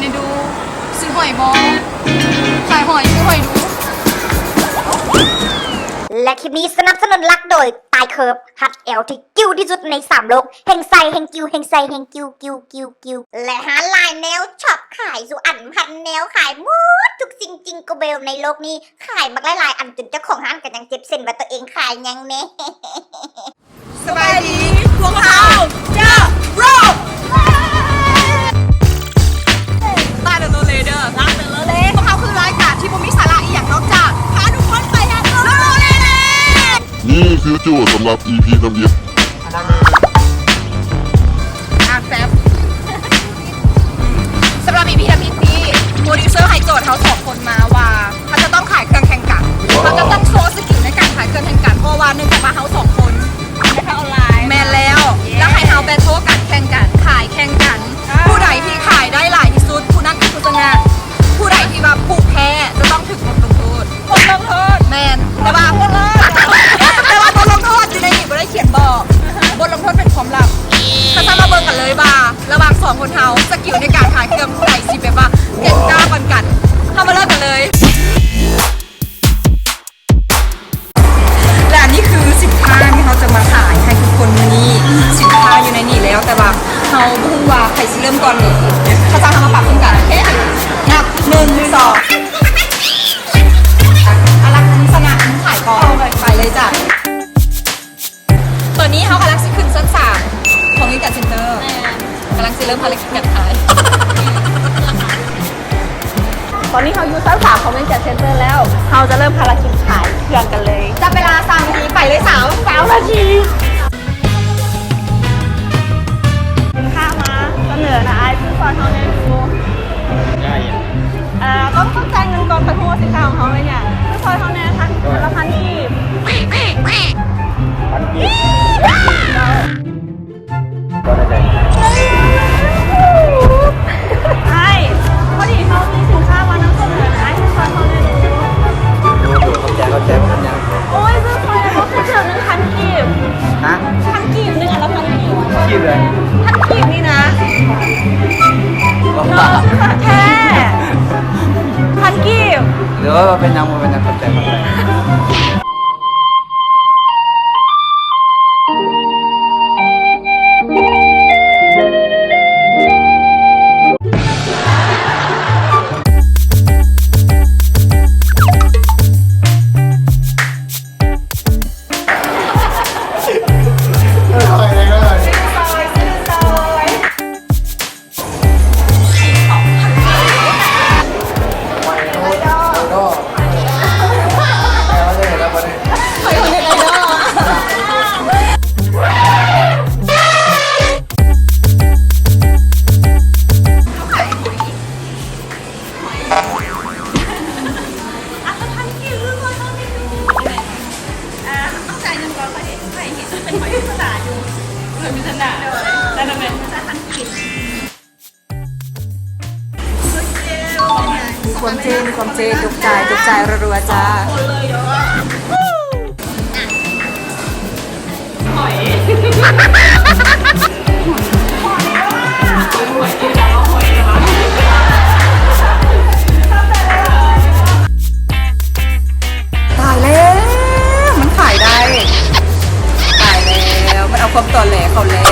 ในดูซื้อหอยบอขายหอยซื้อหอยดูและคลิปนี้สนับสนุนรักโดยตายเคิร์ฟฮัดแอลที่กิ้วที่สุดใน3 โลกเฮงไซเฮงกิ้วเฮงไซเฮงกิ้วและหาลายแนวช็อปขายสุอันพันแนวขายหมดทุกสิ่งจริงก็เบลในโลกนี้ขายมักหลายอันจนเจ้าของร้านกันยังเจ็บเส้นว่าตัวเองขายยังแน่สบายดีพวกเราเจ้าโรคตาเดลเลเดอร์รักเดลเลพวกเขาคือรายการที่ผมมีสาระอีกอย่างนอกจากพาทุกคนไปยังโรเลเดนี่คือโจทย์สำหรับ EP นำเย็บแป๊บสำหรับ EP นำเย็บนี้โปรดิวเซอร์ให้โจทย์เขา2 คนมาว่าเขาจะต้องขายเครื่องแข่งกันเขาจะต้องโชว์สกิลในการขายเครื่องแข่งกันเพราะว่าเนื่องจากว่าเขา2 คนในออนไลน์แมนแล้วให้เขาแบทเทิลกันแข่งกันขายแข่งกันผู้ใดที่ขายได้หลายที่สุดผู้นั้นคือผู้ชนะผู้ใดที่ว่าผู้แพ้จะต้องถูกบทลงโทษแมนแต่ว่าบทลงโทษอยู่ในนี้ไม่ได้เขียนบอกบทลงโทษเป็นความลับถ้าจะมาเบิ่งกันเลยว่าระหว่าง2 คนเฮาสกิลในการขายเครื่องผู้ใดสิแบบว่าเก่งกล้ากันเข้ามาเริ่มกันเลยและนี่คือสินค้าที่เขาจะมาขายให้ทุกคนนี่สินค้าอยู่ในนี้แล้วแต่ว่าเขาพูดว่าใครสิเริ่มก่อนนี่เขาจะทำมาปรับขึ้นกันเอ๊ะนับ1 2อารักษณะขายก่อนไปเลยจ้ะตอนนี้เขากำลังขึ้นชั้น3ของนิการเซ็นเตอร์กำลังจะเริ่มภารกิจการขายตอนนี้เขาอยู่ชั้น3ของนิการเซ็นเตอร์แล้วเขาจะเริ่มภารกิจขายเครื่องกันเลยจับเวลา3 นาทีไปเลย3 นาทีสินค้ามาเสนอนะไอ้พี่ฟอนเขาเนี่ยดูต้องจ่ายเงินก่อนไปหัวสินค้าของเขาเลยเนี่ยพี่ฟอนเขาเนี่ยละ1,000 กีบไอ้พอดีเขามีสินค้ามานำเสนอนะไอ้พี่ฟอนเขาเนี่ยดูเขาแจกมันยังโอ้ยพี่ฟอนเขาคือเดือน1,000 กีบฮะ1,000 กีบนึงอันละ1,000 กีบชีพเลย 1,000 กีบนี่นะแท้1,000 กีบหรือว่าเป็นยังเขาแจกมันเลยความเจจุกใจรัวๆจ้าตายแล้วมันขายได้ตายแล้วมันเอาความตอแหลเขาแล้ว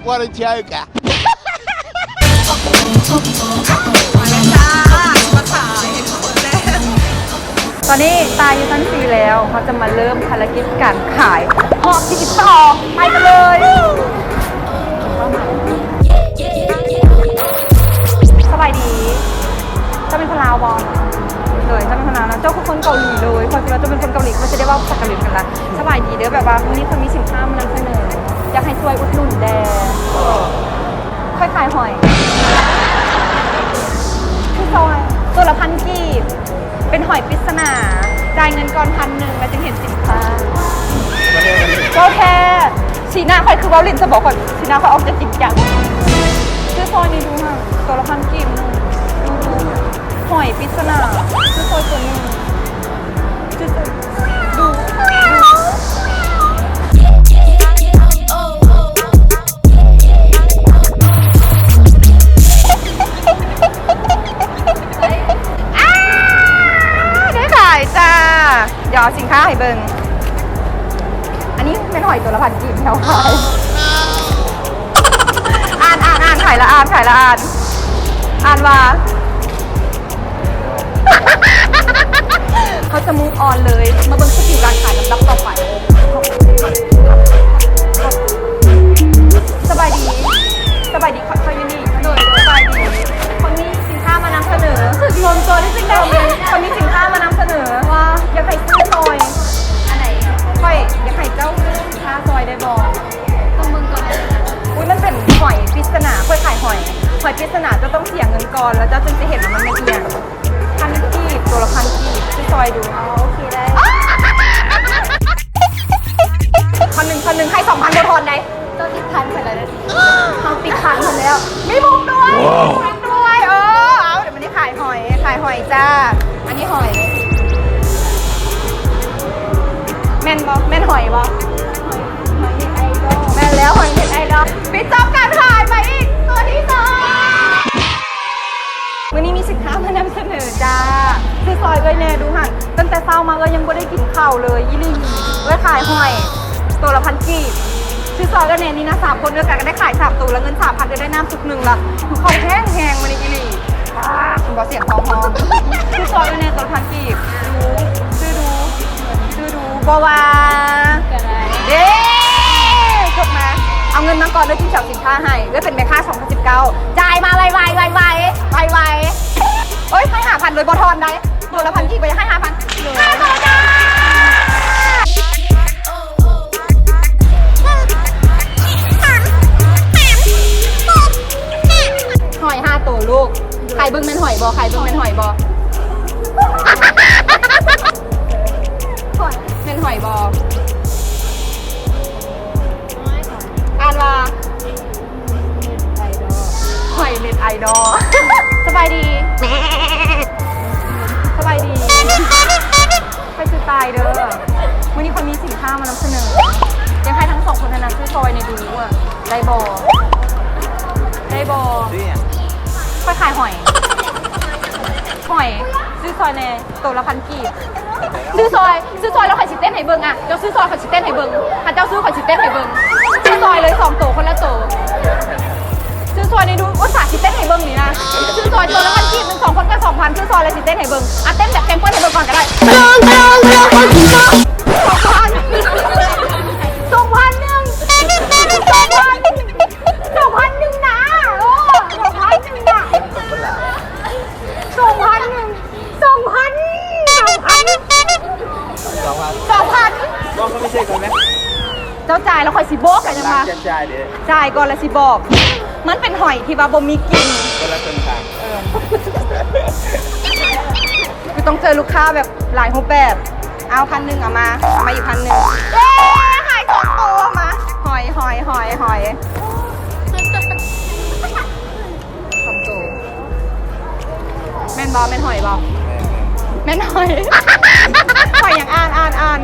ว่าจะเชื่อกันมาแล้วจ้ามาขาย อนนี้ตายอยู่ชั้น4แล้วเขาจะมาเริ่มภารกิจการขายหอบที่ต่อไปกันเลยสบายดีจะเป็นคนลาวบอลเลยจะเป็นคนลาวนะเจ้าคือคนเกาหลีเลยพอเราจะเป็นคนเกาหลีก็จะได้ว่าภาษาเกาหลีกันละสบายดีเด้อแบบว่าวันนี้คนมีสินค้ามานำเสนออยากให้ช่วยอุดหนุนแดค่อยขายหอยที่ซอยตัวละ1,000 กีบเป็นหอยปริศนาจ่ายเงินก่อน1,000แล้วจึงเห็นสินค้าก็แค่สีหน้าใครคือเวาลินจะบอกก่อนสีหน้าเขาออกจะจริงจังชื่อซอยนี้ดูค่ะตัวละ1,000 กีบนึงดูหอยปริศนาชื่อซอยตัวนึงชื่อซอยดูจ้าเดี๋ยวเอาสินค้าให้เบิ่งอันนี้เป็นหอยตัวละ1,000 กีบแถวขายอ่านขายละอ่านว่าเขาจะมูฟออนเลยมาเบิ่งสกิลการขายลำดับต่อไปสบายดีค่อยๆนี่โดยสบายดีคนนี้สินค้ามานำเสนอสุดรวมตัวที่จริงแล้วคนนี้สินค้ามานำเสนอว่าอยากให้ซื้อซอยอันไหนค่อยอยากให้เจ้าซื้อสินค้าซอยได้บอกต้องมึงก่อนอุ้ยมันเป็นหอยปริศนาค่อยขายหอยปริศนาจะต้องเสียเงินก่อนแล้วเจ้าจึงจะเห็นว่ามันไม่เอียง1,000 กีบตัวละ1,000 กีบซื้อซอยดูเอาโอเคได้คนหนึ่งให้2,000โดยทอนได้เจ้าติดพันไปเลยนะเขาติดพันไปแล้วมีมุกด้วยเอาเดี๋ยวมันนี้ขายหอยจ้าอันนี้หอยแม่นหอยบอหอยเน็ตไอดอลแม่นแล้วหอยเน็ตไอดอลปิดจอบการขายไปอีกตัวที่2วันนี้มีสินค้ามานำเสนอจ้าซื้อซอยเลยแน่ดูหันตั้งแต่เช้ามาก็ยังไม่ได้กินข้าวเลยยี่ลี่เลยขายหอยตัวละ1,000 กีบซื้อซอยก็แน่นี่นะ3 คนด้วยกันก็ได้ขาย3 ตัวแล้วเงิน 3,000จะได้น้ำซุป1ละคือเขาแห้งวันนี้ยี่ลี่คุณบอกเสียงเขาฮอนซื้อซอยก็แน่ตัวละ1,000 กีบซื้อดูบวาเด้จบมาเอาเงินมาก่อนด้วยที่เฉาสินค้าให้ด้วยเป็นแม่ค้า2019จ่ายมาไวเอ้ยให้5,000เลยบอทอนได้ตัวละ1,000 กีบไปให้5,000เลยจ้าหอย5 ตัวลูกใครเบิ่งเป็นหอยบอเป็นหอยบออ่านว่าหอยเน็ตไอดอลสบายดีใครซื้อตายเด้อวันนี้คนมีสินค้ามานำเสนอยังให้ทั้ง2 คนนั้นซื้อซอยในดูอ่ะได้บอค่อยขายหอยซื้อซอยในตัวละ1,000 กีบซื้อซอยแล้วข่อยสิเต้นให้เบิ่งอ่ะเจ้าซื้อซอยข่อยสิเต้นให้เบิ่งถ้าเจ้าซื้อข่อยสิเต้นให้เบิ่งซื้อซอยเลย2 ตัวคนละตัวซื้อซอยในดูอุตส่าห์สิเต้นให้เบิ่งนี่นะซื้อซอยตัวละ1,000 กีบ1 2 คนก็ 2,000ซื้อซอยเลยสิเต้นให้เบิ่งอ่ะเต้นแบบเต็มเปิ้ลให้เบิ่งก่อนก็ได้2,000นะก็ไม่ใช่คนไหม เจ้าจ่ายแล้วค่อยสิบอกกันยังไง จ่ายเดี๋ยว จ่ายก่อนแล้วสิบอกมันเป็นหอยที่ว่าบ่มีกิน คนละครึ่งทาง คือต้องเจอลูกค้าแบบหลายรูปแบบเอา1,000เอามาอีก1,000ขาย2 ตัวมาหอย2 ตัวแม่นบอแม่นหอยบอแม่นหอยหอยอย่างอ่าน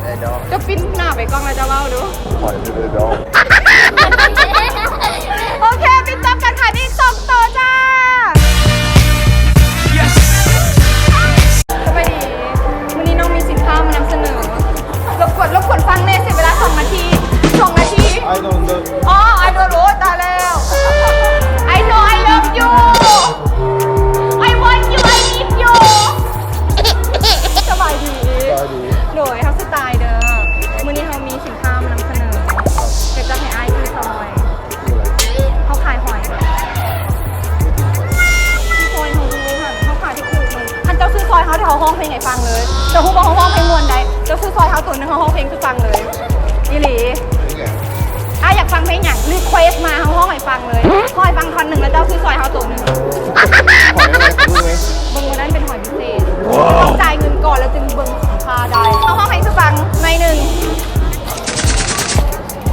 ไอดอล จะปิ้นหน้าไปกล้องแล้วจะเล่าดู หอยไม่ได้ดอก โอเคปิดจบกันขายได้อีก2 ตัวจ้าสบายดีวันนี้น้องมีสินค้ามานำเสนอรบกวนฟังเน่เสียเวลา2 นาที I don't know อ๋อ I don't know ตายแล้ว I know I love you I want you I need you ห้องเพลงให้ฟังเลยเจ้าฮู้บอกห้องเพลงมวนใดเจ้าซื้อซอยเท้าตัวหนึงห้องเพลงคือฟังเลยอีหลีอยากฟังเพลงอย่างรีเควสมาห้องให้ฟังเลยหอยฟังท่อนหนึ่งแล้วเจ้าซื้อซอยเท้าตัวหนึงเบิ่งวันนั้นเป็นหอยพิเศษต้องจ่ายเงินก่อนแล้วจึงเบิ่งราคาได้ห้องเพลงคือฟังในหนึ่ง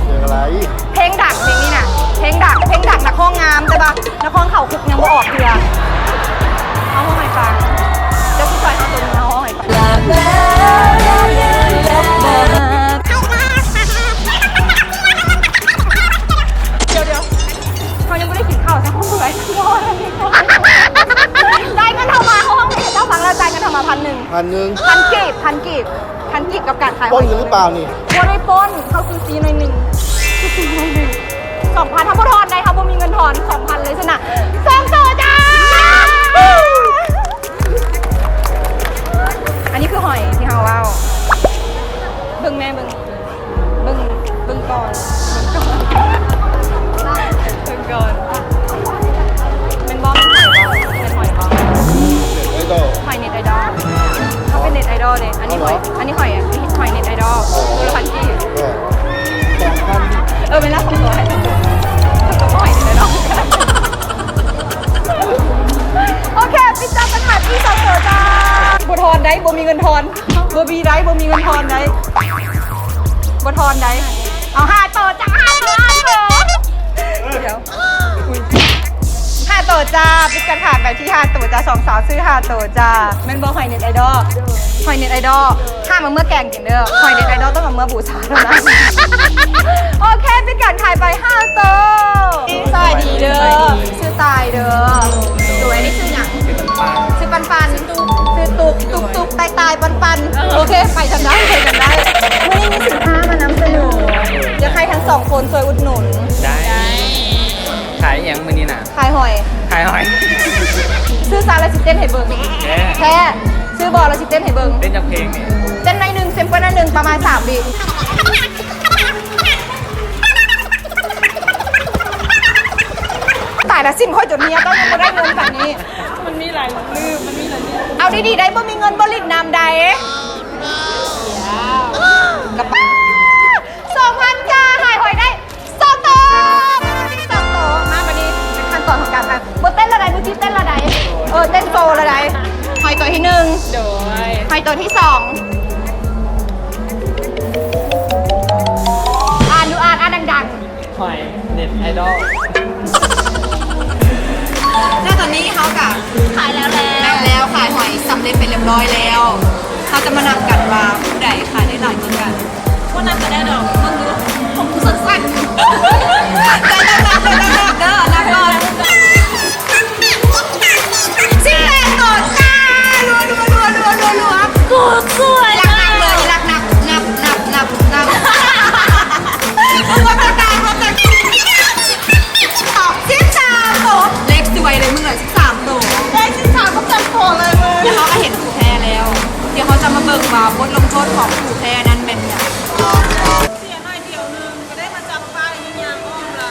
เพลงอะไร เพลงดังเพลงนี้น่ะเพลงดังนักห้องงามใช่ปะนักห้องเข่าคุกยังบ่ออกเถื่อเอาห้องไหนฟังเจ้าพี่ซอยเอาตัวนึงเอาห้องไหนฟังเดี๋ยวเขายังไม่ได้กินข้าวแต่ห้องเลยจ่ายเงินเท่ามาห้องเพลงเจ้าฟังแล้วจ่ายเงินเท่ามา1,000 พันกีบกับการขาย ป้นหรือเปล่านี่ โมได้ป้นเขาซื้อซีหน่อยหนึ่ง2,000ถ้าบ่ทอนได้ครับบ่มีเงินทอน 2,000 เลยชนะ2ต่อจ้าอันนี้คือหอยที่เฮาว้าวเบิ่งแม่เบิ่งก่อนเป็นบอมเป็นหอยบอม ไอ้โต หอยเน็ตไอดอลเขาเป็นเน็ตไอดอลเลยอันนี้หอยเน็ตไอดอลตัวละ1,000 กีบ 2,000 เป็นล่าส่งตัวให้ตัวหอยเน็ตไอดอลโอเคปิดจอบกันใหม่พี่สาวเสือจ้าบัวทอนได้บัวมีเงินทอนบัวบีได้บัวมีเงินทอนได้บัวทอนได้เอา5 ต่อจ้า5 ต่อเดี๋ยว5 ต่อจ้าปิดกันผ่านไปที่5 ต่อจ้า2 สาวซื้อ5 ต่อจ้าแม่นบอหอยเน็ตไอดอลห้ามมาเมื่อแกงกินเด้อหอยเน็ตไอดอลต้องมาเมื่อบูชาเท่านั้นโอเคปิดกันขายไป5 ต่อสวัสดีเด้อชื่อตายเด้อดูไอ้นี่ชื่อหยังชื่อปันชื่อตุกตายปันโอเคไปกันได้วันนี้มีสินค้ามานำเสนอเดี๋ยวใครทั้ง2 คนช่วยอุดหนุน ได้ขายอย่างมือนี้น่ะ ขายหอย ขายหอย ซื้อซาลาซิเต้นให้เบิ่งแท้ซื้อบอลลาซิเต้นให้เบิ่ง เล่นจากเพลงนี่ เต้นใน1เซมเปิลใน1ประมาณ3 วิตายแล้วสิ้นค่อยจดเนี้ยต้องยังไม่ได้เงินแบบนี้มันมีหลายเอาดีๆได้บ่มีเงินบริตนำใดกระเป๋า2,000 จ้าหายหอยได้2 ตัวมาวันนี้เป็นขั้นตอนของการทำบ่เต้นละใดเมื่อกี้เต้นละใดเต้นโซละใดหอยตัวที่1หอยตัวที่2อ่านดังๆ หอยเน็ตไอดอล แล้วตอนนี้เขากับขายแล้วขายหอยสำเร็จไปเรียบร้อยแล้วเขาจะมานำกันว่าผู้ใดขายได้หลายคนกันวันนั้นจะได้ดอกมึงดูผมสั้นๆได้นับก่อนชิ้นแรกก่อนจ้ารัวกูสวยรักนับเลยรักนับว่าจะตาย13 ตัวเล็กสวยเลยมึงเลย13 ตัวเลข13ก็เต็มตัวเลยมึงเดี๋ยวเขาก็เห็นผู้แพ้แล้ว เดี๋ยวเขาจะมาเบิกว่าบทลงโทษของผู้แพ้นั้นเป็นอย่างเสียหน่อยเดียวนึงก็ได้มาจับป้ายยิงยางอ้อมละ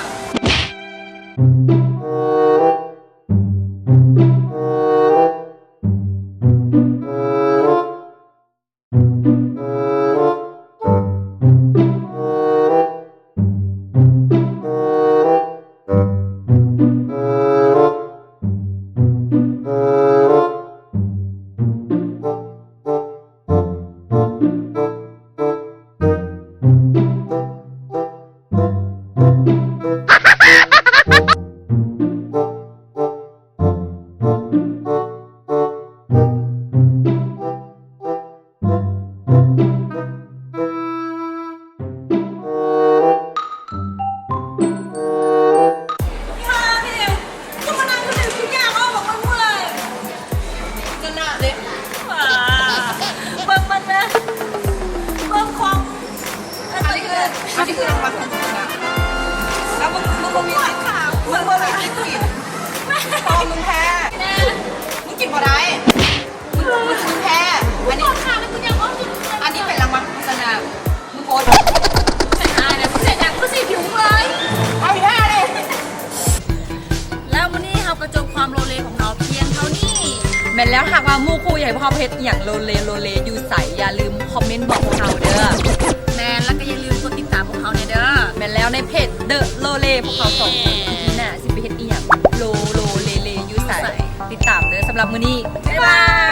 เขาเพจอย่างโลเลอยู่ใสอย่าลืมคอมเมนต์บอกพวกเขาเด้อแมนแล้วก็อย่าลืมกดติดตามพวกเขาเนี่ยเด้อแมนแล้วในเพจเดอะโลเลพวกเขา2 คนที่น่ะสิไปเฮ็ดอีหยังโลเลอยู่ใสติดตามเด้อสำหรับมื้อนี้บ๊ายบาย